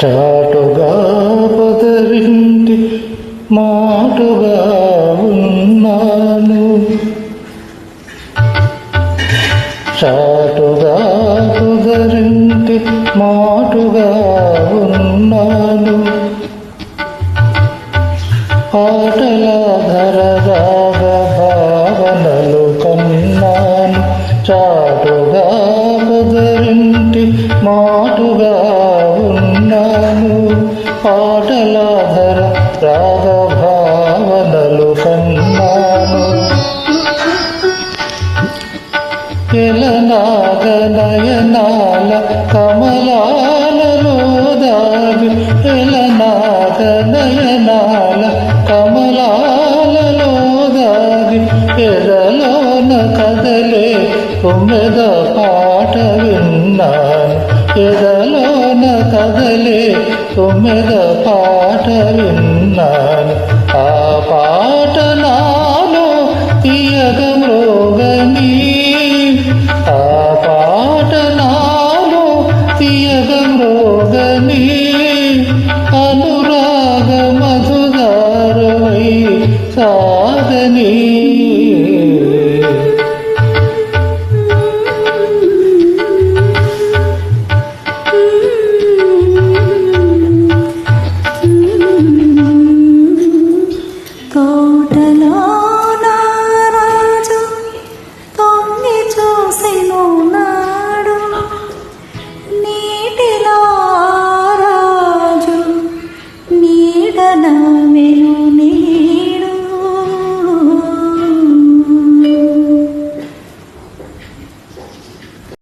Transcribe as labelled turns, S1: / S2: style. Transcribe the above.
S1: చాటుగా పొదరింటి మాటుగా ఉన్నాను, చాటుగా పొదరింటి మాటుగా ఉన్నాను, ఆటల ధరరాగ భావనలు కన్నాను, చాటుగా పొదరింటి మాటుగా ఉన్నాను, ఆటల ధర రాగ భావనలు కన్నాను, ఎలనాగ నయనాల కమలాలలో దాగి, ఎలనాగ నయనాల కమలాలలో దాగి, ఎదలోన కదలే తుమ్మెద పాట విన్నాను, ఎదలోన కదలే తుమ్మెద పాట విన్నాను, ఆ పాట నాలో తీయగ మ్రోగని, ఆ పాట నాలో తీయగ మ్రోగని, అనురాగ మధుగారమై సాగని.